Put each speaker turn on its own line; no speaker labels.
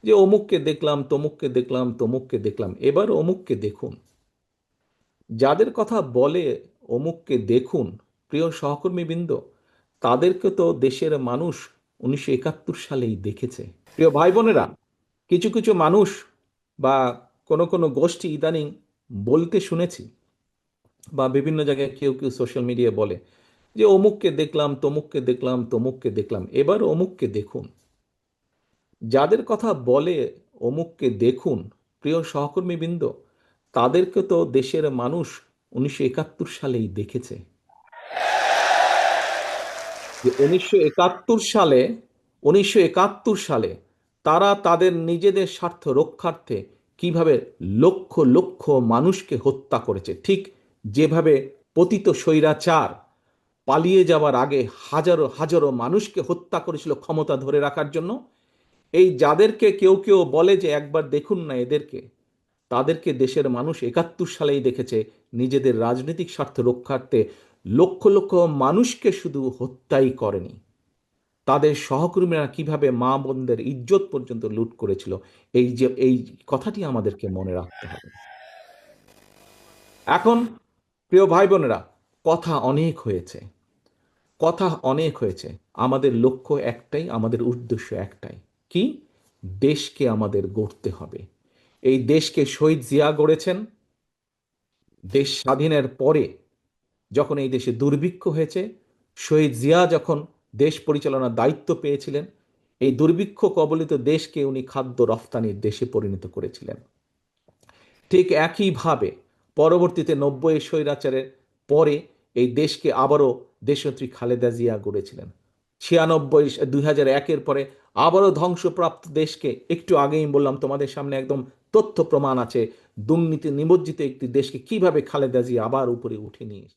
যে অমুককে দেখলাম, তমুককে দেখলাম, তমুককে দেখলাম, এবার অমুককে দেখুন। যাদের কথা বলে অমুককে দেখুন, প্রিয় সহকর্মীবৃন্দ, তাদেরকে তো দেশের মানুষ 1971 সালেই দেখেছে। প্রিয় ভাই বোনেরা, কিছু কিছু মানুষ বা কোনো কোনো গোষ্ঠী ইদানিং বলতে শুনেছি, বা বিভিন্ন জায়গায় কেউ কেউ সোশ্যাল মিডিয়ায় বলে যে অমুককে দেখলাম, তমুককে দেখলাম, তমুককে দেখলাম, এবার অমুককে দেখুন। যাদের কথা বলে অমুককে দেখুন, প্রিয় সহকর্মীবৃন্দ, তাদেরকে তো দেশের মানুষ 1971 সালেই দেখেছে। যে 1971 সালে তারা তাদের নিজেদের স্বার্থ রক্ষার্থে কিভাবে লক্ষ লক্ষ মানুষকে হত্যা করেছে, ঠিক যেভাবে পতিত স্বৈরাচার পালিয়ে যাওয়ার আগে হাজারো হাজারো মানুষকে হত্যা করেছিল ক্ষমতা ধরে রাখার জন্য। এই যাদেরকে কেউ কেউ বলে যে একবার দেখুন না এদেরকে, তাদেরকে দেশের মানুষ 71 সালেই দেখেছে নিজেদের রাজনৈতিক স্বার্থ রক্ষার্থে লক্ষ লক্ষ মানুষকে শুধু হত্যাই করেনি, তাদের সহকর্মীরা কিভাবে মা বোনদের ইজ্জত পর্যন্ত লুট করেছিল। এই কথাটি আমাদেরকে মনে রাখতে হবে। এখন প্রিয় ভাই বোনেরা, কথা অনেক হয়েছে, কথা অনেক হয়েছে। আমাদের লক্ষ্য একটাই, আমাদের উদ্দেশ্য একটাই, কি? দেশকে আমাদের গড়তে হবে। এই দেশকে শহীদ জিয়া গড়েছেন। দেশ স্বাধীনের পরে যখন এই দেশে দুর্ভিক্ষ হয়েছে, শহীদ জিয়া যখন দেশ পরিচালনার দায়িত্ব পেয়েছিলেন, এই দুর্ভিক্ষ কবলিত দেশকে উনি খাদ্য রফতানির দেশে পরিণত করেছিলেন। ঠিক একইভাবে পরবর্তীতে 90 স্বৈরাচারের পরে এই দেশকে আবারও দেশনেত্রী খালেদা জিয়া গড়েছিলেন। 2001-এর পরে আবারও ধ্বংসপ্রাপ্ত দেশকে, একটু আগেই বললাম তোমাদের সামনে একদম তথ্য প্রমাণ আছে, দুর্নীতি নিমজ্জিত একটি দেশকে কিভাবে খালেদা জিয়া আবার উপরে উঠে নিয়ে